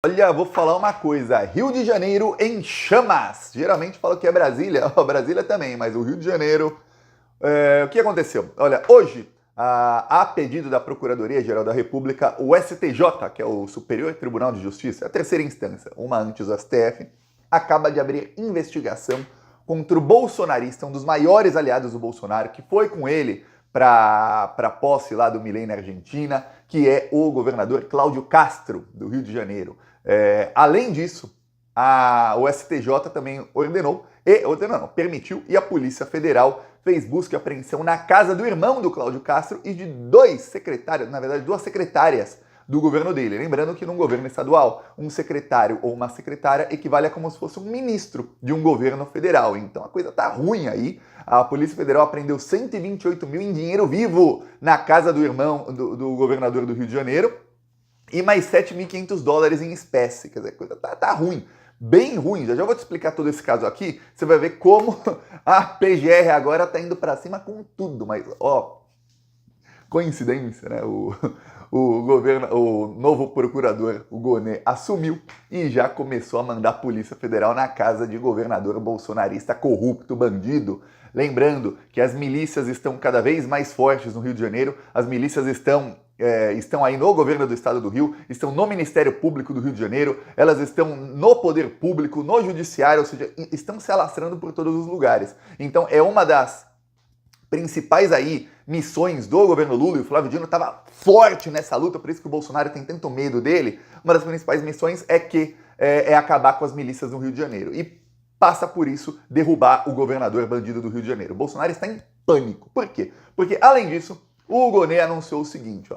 Olha, vou falar uma coisa, Rio de Janeiro em chamas. Geralmente falo que é Brasília, Brasília também, mas o Rio de Janeiro... o que aconteceu? Olha, hoje, a pedido da Procuradoria-Geral da República, o STJ, que é o Superior Tribunal de Justiça, a terceira instância, uma antes do STF, acaba de abrir investigação contra o bolsonarista, um dos maiores aliados do Bolsonaro, que foi com ele para a posse lá do Milei na Argentina, que é o governador Cláudio Castro, do Rio de Janeiro. Além disso, o STJ também permitiu, e a Polícia Federal fez busca e apreensão na casa do irmão do Cláudio Castro e de duas secretárias do governo dele. Lembrando que num governo estadual, um secretário ou uma secretária equivale a como se fosse um ministro de um governo federal. Então a coisa tá ruim aí. A Polícia Federal apreendeu 128 mil em dinheiro vivo na casa do irmão do governador do Rio de Janeiro e mais 7.500 dólares em espécie. Quer dizer, a coisa tá ruim. Bem ruim, já vou te explicar todo esse caso aqui, você vai ver como a PGR agora tá indo para cima com tudo, mas coincidência, né? O novo procurador, o Gonê, assumiu e já começou a mandar a Polícia Federal na casa de governador bolsonarista corrupto, bandido. Lembrando que as milícias estão cada vez mais fortes no Rio de Janeiro, as milícias estão aí no governo do estado do Rio, estão no Ministério Público do Rio de Janeiro, elas estão no poder público, no judiciário, ou seja, estão se alastrando por todos os lugares. Então é uma das principais aí missões do governo Lula, e o Flávio Dino estava forte nessa luta, por isso que o Bolsonaro tem tanto medo dele. Uma das principais missões é acabar com as milícias no Rio de Janeiro. E passa por isso derrubar o governador bandido do Rio de Janeiro. O Bolsonaro está em pânico. Por quê? Porque, além disso, o Gonê anunciou o seguinte,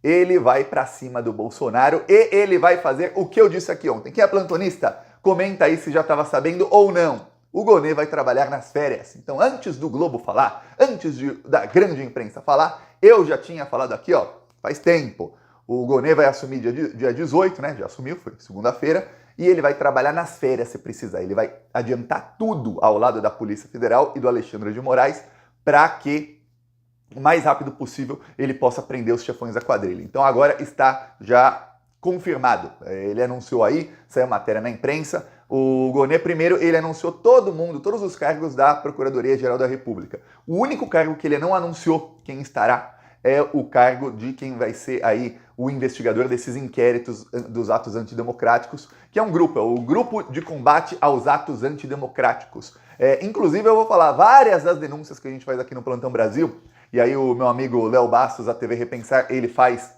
ele vai para cima do Bolsonaro e ele vai fazer o que eu disse aqui ontem. Quem é plantonista? Comenta aí se já estava sabendo ou não. O Gonê vai trabalhar nas férias. Então, antes do Globo falar, antes da grande imprensa falar, eu já tinha falado aqui, faz tempo. O Gonê vai assumir dia 18, né? Já assumiu, foi segunda-feira, e ele vai trabalhar nas férias se precisar. Ele vai adiantar tudo ao lado da Polícia Federal e do Alexandre de Moraes para que o mais rápido possível ele possa prender os chefões da quadrilha. Então agora está já confirmado. Ele anunciou aí, saiu matéria na imprensa. O Gonê, primeiro, ele anunciou todos os cargos da Procuradoria-Geral da República. O único cargo que ele não anunciou quem estará é o cargo de quem vai ser aí o investigador desses inquéritos dos atos antidemocráticos, que é um grupo, é o Grupo de Combate aos Atos Antidemocráticos. Inclusive, eu vou falar várias das denúncias que a gente faz aqui no Plantão Brasil, e aí o meu amigo Léo Bastos, da TV Repensar, ele faz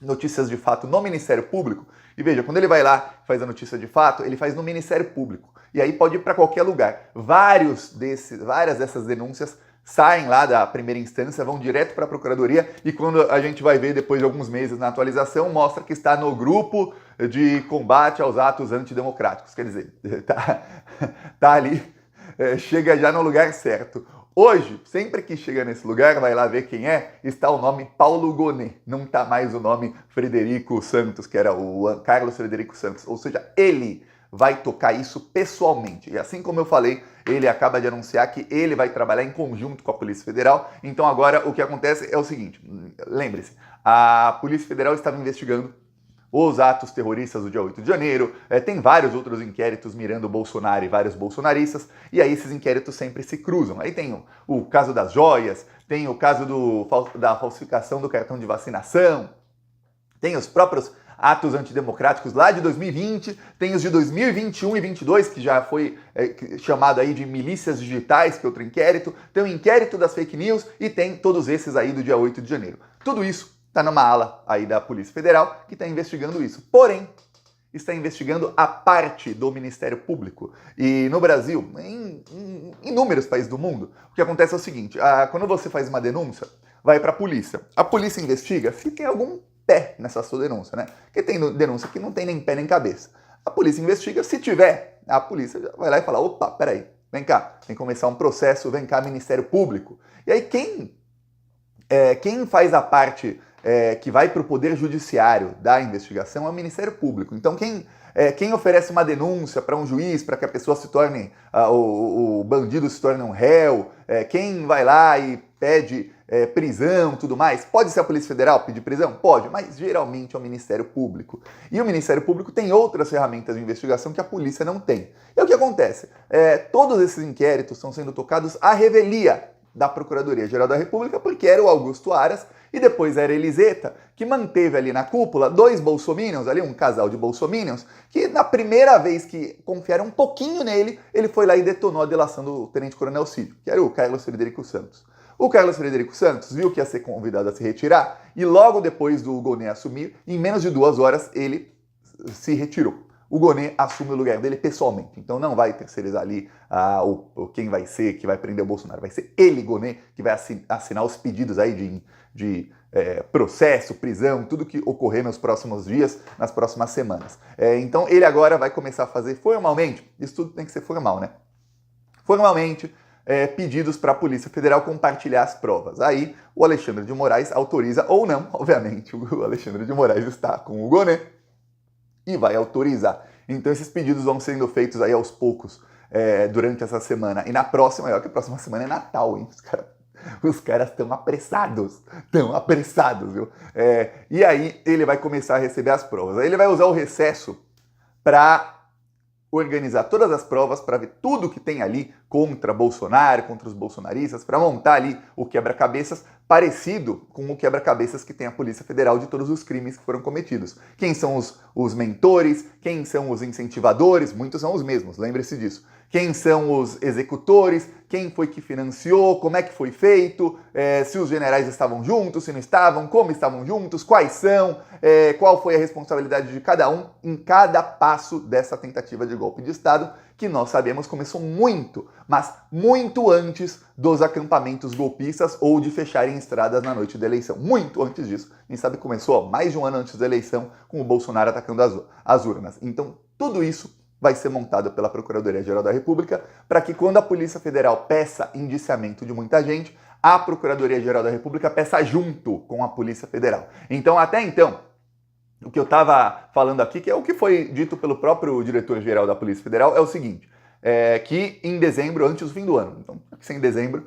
notícias de fato no Ministério Público. E veja, quando ele vai lá e faz a notícia de fato, ele faz no Ministério Público. E aí pode ir para qualquer lugar. Várias dessas denúncias saem lá da primeira instância, vão direto para a Procuradoria e quando a gente vai ver depois de alguns meses na atualização, mostra que está no Grupo de Combate aos Atos Antidemocráticos. Quer dizer, tá ali, chega já no lugar certo. Hoje, sempre que chega nesse lugar, vai lá ver quem é, está o nome Paulo Gonê. Não está mais o nome Frederico Santos, que era o Carlos Frederico Santos. Ou seja, ele vai tocar isso pessoalmente. E assim como eu falei, ele acaba de anunciar que ele vai trabalhar em conjunto com a Polícia Federal. Então agora o que acontece é o seguinte, lembre-se, a Polícia Federal estava investigando os atos terroristas do dia 8 de janeiro, tem vários outros inquéritos mirando o Bolsonaro e vários bolsonaristas, e aí esses inquéritos sempre se cruzam. Aí tem o caso das joias, tem o caso da falsificação do cartão de vacinação, tem os próprios atos antidemocráticos lá de 2020, tem os de 2021 e 2022, que já foi chamado aí de milícias digitais, que é outro inquérito, tem o inquérito das fake news e tem todos esses aí do dia 8 de janeiro. Tudo isso está numa ala aí da Polícia Federal que está investigando isso. Porém, está investigando a parte do Ministério Público. E no Brasil, em inúmeros países do mundo, o que acontece é o seguinte, quando você faz uma denúncia, vai para a polícia. A polícia investiga se tem algum pé nessa sua denúncia, né? Porque tem denúncia que não tem nem pé nem cabeça. A polícia investiga, se tiver, a polícia vai lá e fala, opa, peraí, vem cá, tem que começar um processo, vem cá, Ministério Público. E aí quem faz a parte que vai para o Poder Judiciário da investigação é o Ministério Público. Então quem oferece uma denúncia para um juiz, para que a pessoa se torne, o bandido se torne um réu, quem vai lá e pede prisão, tudo mais. Pode ser a Polícia Federal pedir prisão? Pode, mas geralmente é o Ministério Público. E o Ministério Público tem outras ferramentas de investigação que a polícia não tem. E o que acontece? Todos esses inquéritos estão sendo tocados à revelia da Procuradoria-Geral da República, porque era o Augusto Aras e depois era Eliseta, que manteve ali na cúpula dois bolsominions, ali um casal de bolsominions, que na primeira vez que confiaram um pouquinho nele, ele foi lá e detonou a delação do tenente-coronel Cídio, que era o Carlos Frederico Santos. O Carlos Frederico Santos viu que ia ser convidado a se retirar e logo depois do Gonê assumir, em menos de 2 horas, ele se retirou. O Gonê assume o lugar dele pessoalmente. Então não vai terceirizar ali quem vai ser, que vai prender o Bolsonaro. Vai ser ele, Gonê, que vai assinar os pedidos aí de processo, prisão, tudo que ocorrer nos próximos dias, nas próximas semanas. Então ele agora vai começar a fazer formalmente, isso tudo tem que ser formal, né? Formalmente, pedidos para a Polícia Federal compartilhar as provas. Aí o Alexandre de Moraes autoriza ou não, obviamente o Alexandre de Moraes está com o Gonê, e vai autorizar. Então esses pedidos vão sendo feitos aí aos poucos durante essa semana. E na próxima, que a próxima semana é Natal, hein? Os caras estão apressados, viu? E aí ele vai começar a receber as provas. Aí ele vai usar o recesso para organizar todas as provas, para ver tudo que tem ali contra Bolsonaro, contra os bolsonaristas, para montar ali o quebra-cabeças parecido com o quebra-cabeças que tem a Polícia Federal de todos os crimes que foram cometidos. Quem são os mentores, quem são os incentivadores, muitos são os mesmos, lembre-se disso. Quem são os executores, quem foi que financiou, como é que foi feito, se os generais estavam juntos, se não estavam, como estavam juntos, quais são, qual foi a responsabilidade de cada um em cada passo dessa tentativa de golpe de Estado, que nós sabemos começou muito, mas muito antes dos acampamentos golpistas ou de fecharem estradas na noite da eleição. Muito antes disso. Quem sabe começou mais de um ano antes da eleição, com o Bolsonaro atacando as urnas. Então, tudo isso vai ser montado pela Procuradoria-Geral da República para que quando a Polícia Federal peça indiciamento de muita gente, a Procuradoria-Geral da República peça junto com a Polícia Federal. Então, até então, o que eu estava falando aqui, que é o que foi dito pelo próprio diretor-geral da Polícia Federal, é o seguinte, que em dezembro, antes do fim do ano, então, em dezembro,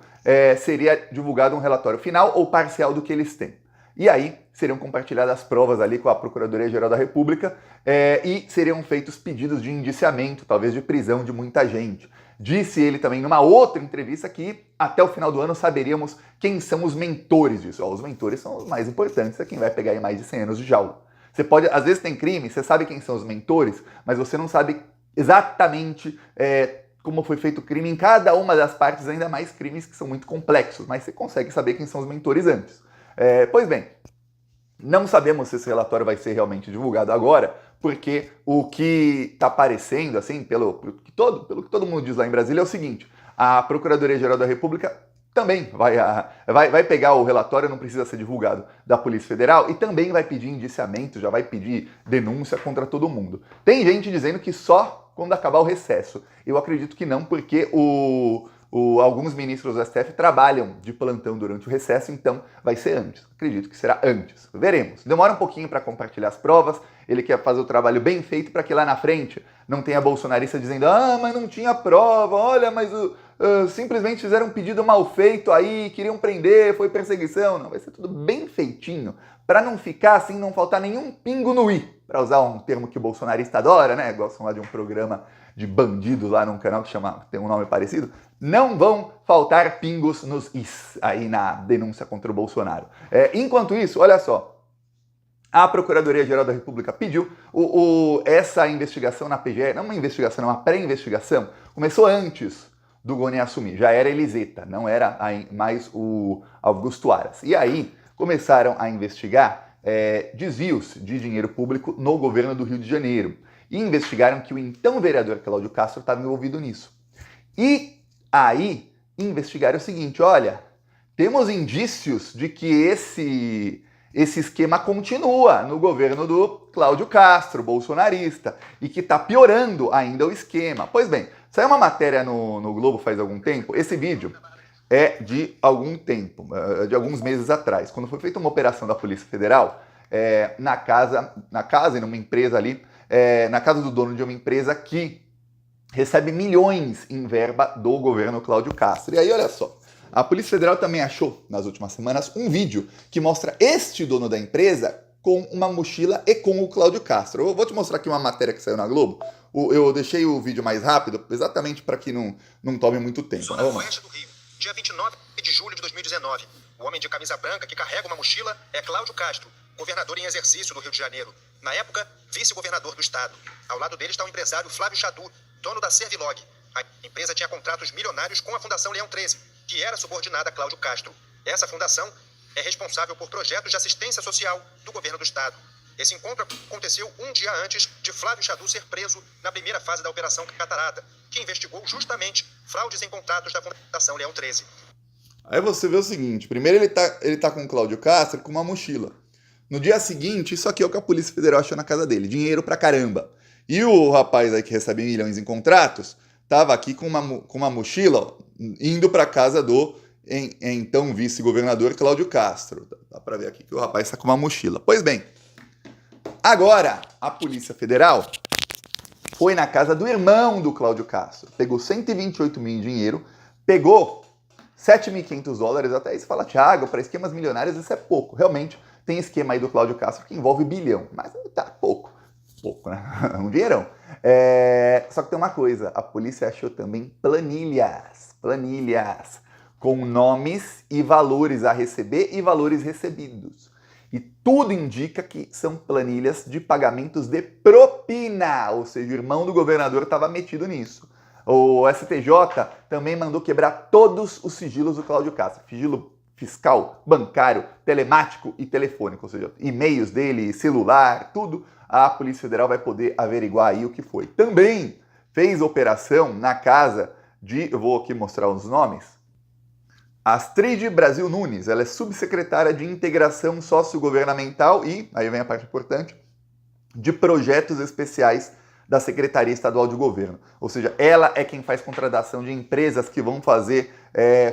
seria divulgado um relatório final ou parcial do que eles têm. E aí seriam compartilhadas as provas ali com a Procuradoria-Geral da República e seriam feitos pedidos de indiciamento, talvez de prisão de muita gente. Disse ele também numa outra entrevista que até o final do ano saberíamos quem são os mentores disso. Os mentores são os mais importantes, é quem vai pegar aí mais de 100 anos de jaula. Você pode, às vezes tem crime, você sabe quem são os mentores, mas você não sabe exatamente como foi feito o crime em cada uma das partes, ainda mais crimes que são muito complexos, mas você consegue saber quem são os mentores antes. Pois bem, não sabemos se esse relatório vai ser realmente divulgado agora, porque o que está aparecendo, assim, pelo que todo mundo diz lá em Brasília, é o seguinte: a Procuradoria-Geral da República também vai pegar o relatório, não precisa ser divulgado, da Polícia Federal, e também vai pedir indiciamento, já vai pedir denúncia contra todo mundo. Tem gente dizendo que só quando acabar o recesso. Eu acredito que não, porque alguns ministros do STF trabalham de plantão durante o recesso, então vai ser antes. Acredito que será antes. Veremos. Demora um pouquinho para compartilhar as provas, ele quer fazer o trabalho bem feito para que lá na frente não tenha bolsonarista dizendo mas não tinha prova, olha, mas simplesmente fizeram um pedido mal feito aí, queriam prender, foi perseguição. Não, vai ser tudo bem feitinho, para não ficar assim, não faltar nenhum pingo no i, para usar um termo que o bolsonarista adora, né? Gostam lá de um programa de bandidos lá num canal que tem um nome parecido. Não vão faltar pingos nos is aí na denúncia contra o Bolsonaro. Enquanto isso, olha só, a Procuradoria-Geral da República pediu essa investigação na PGR, não uma investigação, não uma pré-investigação, começou antes do Gonê assumir, já era Eliseta, não era mais o Augusto Aras. E aí começaram a investigar desvios de dinheiro público no governo do Rio de Janeiro. E investigaram que o então vereador Cláudio Castro estava envolvido nisso. E aí investigaram o seguinte: olha, temos indícios de que esse esquema continua no governo do Cláudio Castro, bolsonarista, e que está piorando ainda o esquema. Pois bem, saiu uma matéria no Globo faz algum tempo. Esse vídeo é de algum tempo, de alguns meses atrás, quando foi feita uma operação da Polícia Federal na casa e numa empresa ali, na casa do dono de uma empresa que recebe milhões em verba do governo Cláudio Castro. E aí, olha só, A Polícia Federal também achou, nas últimas semanas, um vídeo que mostra este dono da empresa com uma mochila e com o Cláudio Castro. Eu vou te mostrar aqui uma matéria que saiu na Globo. Eu deixei o vídeo mais rápido, exatamente para que não tome muito tempo. Zona Oeste do Rio, dia 29 de julho de 2019. O homem de camisa branca que carrega uma mochila é Cláudio Castro, governador em exercício do Rio de Janeiro. Na época, vice-governador do estado. Ao lado dele está o empresário Flávio Chadu, dono da Servilog. A empresa tinha contratos milionários com a Fundação Leão 13, que era subordinada a Cláudio Castro. Essa fundação é responsável por projetos de assistência social do governo do estado. Esse encontro aconteceu um dia antes de Flávio Chadu ser preso na primeira fase da Operação Catarata, que investigou justamente fraudes em contratos da Fundação Leão 13. Aí você vê o seguinte, primeiro ele tá com o Cláudio Castro com uma mochila. No dia seguinte, isso aqui é o que a Polícia Federal achou na casa dele, dinheiro pra caramba. E o rapaz aí que recebe milhões em contratos, tava aqui com uma mochila, ó, indo pra casa do então vice-governador Cláudio Castro. Dá pra ver aqui que o rapaz tá com uma mochila. Pois bem, agora a Polícia Federal foi na casa do irmão do Cláudio Castro, pegou 128 mil em dinheiro, pegou $7.500, até aí você fala, Thiago, para esquemas milionários isso é pouco. Realmente, tem esquema aí do Cláudio Castro que envolve bilhão, mas tá pouco, né? Um dinheirão. Só que tem uma coisa, a polícia achou também planilhas com nomes e valores a receber e valores recebidos. E tudo indica que são planilhas de pagamentos de propina, ou seja, o irmão do governador estava metido nisso. O STJ também mandou quebrar todos os sigilos do Cláudio Castro. Sigilo fiscal, bancário, telemático e telefônico, ou seja, e-mails dele, celular, tudo. A Polícia Federal vai poder averiguar aí o que foi. Também fez operação na casa de, eu vou aqui mostrar os nomes, Astrid Brasil Nunes. Ela é subsecretária de Integração Sociogovernamental e, aí vem a parte importante, de projetos especiais da Secretaria Estadual de Governo. Ou seja, ela é quem faz contratação de empresas que vão fazer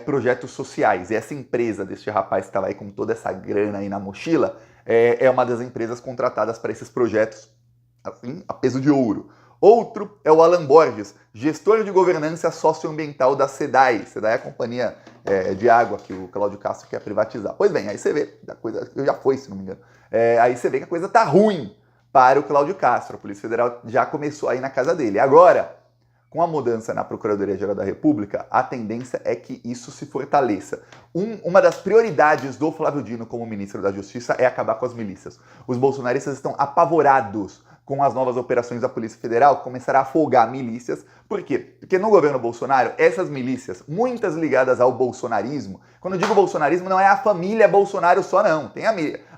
projetos sociais. E essa empresa deste rapaz que estava aí com toda essa grana aí na mochila é uma das empresas contratadas para esses projetos, assim, a peso de ouro. Outro é o Alan Borges, gestor de governança socioambiental da SEDAI. SEDAI é a companhia de água que o Cláudio Castro quer privatizar. Pois bem, aí você vê, a coisa já foi, se não me engano. Aí você vê que a coisa tá ruim para o Cláudio Castro. A Polícia Federal já começou aí na casa dele. Agora, com a mudança na Procuradoria-Geral da República, a tendência é que isso se fortaleça. Uma das prioridades do Flávio Dino como ministro da Justiça é acabar com as milícias. Os bolsonaristas estão apavorados com as novas operações da Polícia Federal, começará a folgar milícias. Por quê? Porque no governo Bolsonaro, essas milícias, muitas ligadas ao bolsonarismo, quando eu digo bolsonarismo, não é a família Bolsonaro só não, tem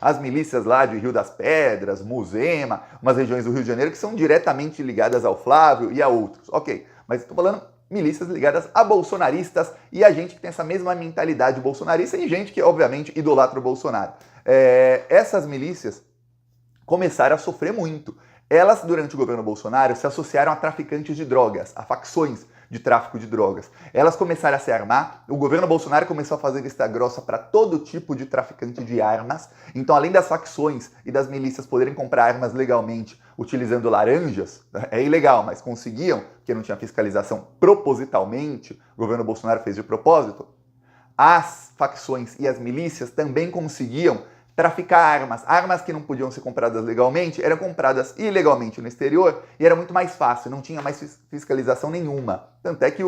as milícias lá de Rio das Pedras, Muzema, umas regiões do Rio de Janeiro que são diretamente ligadas ao Flávio e a outros, ok, mas estou falando milícias ligadas a bolsonaristas e a gente que tem essa mesma mentalidade bolsonarista e gente que, obviamente, idolatra o Bolsonaro. Essas milícias começaram a sofrer muito. Elas, durante o governo Bolsonaro, se associaram a traficantes de drogas, a facções de tráfico de drogas. Elas começaram a se armar, o governo Bolsonaro começou a fazer vista grossa para todo tipo de traficante de armas. Então, além das facções e das milícias poderem comprar armas legalmente utilizando laranjas, é ilegal, mas conseguiam, porque não tinha fiscalização propositalmente, o governo Bolsonaro fez de propósito, as facções e as milícias também conseguiam traficar armas que não podiam ser compradas legalmente, eram compradas ilegalmente no exterior e era muito mais fácil, não tinha mais fiscalização nenhuma. Tanto é que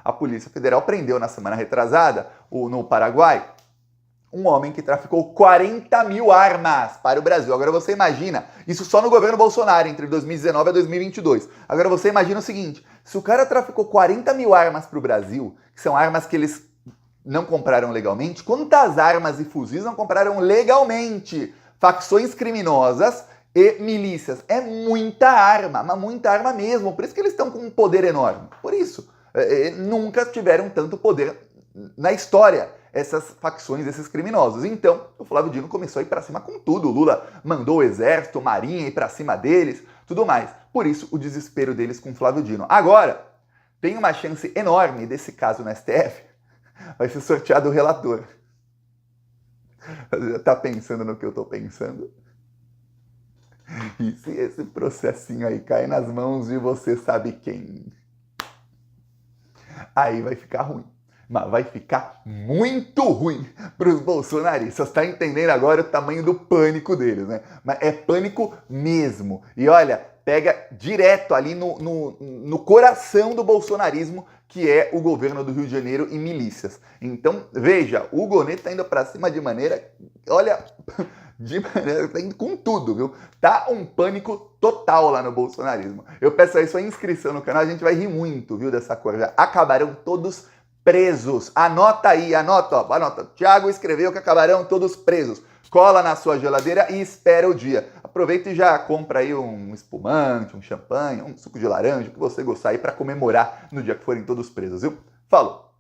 a Polícia Federal prendeu na semana retrasada, no Paraguai, um homem que traficou 40 mil armas para o Brasil. Agora você imagina, isso só no governo Bolsonaro, entre 2019 e 2022. Agora você imagina o seguinte, se o cara traficou 40 mil armas para o Brasil, que são armas que eles não compraram legalmente, quantas armas e fuzis não compraram legalmente? Facções criminosas e milícias. É muita arma, mas muita arma mesmo. Por isso que eles estão com um poder enorme. Por isso, nunca tiveram tanto poder na história essas facções, esses criminosos. Então, o Flávio Dino começou a ir pra cima com tudo. O Lula mandou o exército, marinha ir pra cima deles, tudo mais. Por isso, o desespero deles com o Flávio Dino. Agora, tem uma chance enorme desse caso no STF vai ser sorteado o relator. Já tá pensando no que eu tô pensando? E se esse processinho aí cair nas mãos de você sabe quem? Aí vai ficar ruim. mas vai ficar muito ruim para os bolsonaristas. Tá entendendo agora o tamanho do pânico deles, né? Mas é pânico mesmo. E olha, pega direto ali no coração do bolsonarismo, que é o governo do Rio de Janeiro e milícias. Então, veja, o Gonê tá indo para cima de maneira, olha, tá indo com tudo, viu? Tá um pânico total lá no bolsonarismo. Eu peço aí sua inscrição no canal, a gente vai rir muito, viu, dessa coisa. Acabarão todos presos. Anota aí, anota, ó, anota. Thiago escreveu que acabarão todos presos. Cola na sua geladeira e espera o dia. Aproveita e já compra aí um espumante, um champanhe, um suco de laranja, o que você gostar aí para comemorar no dia que forem todos presos, viu? Falou!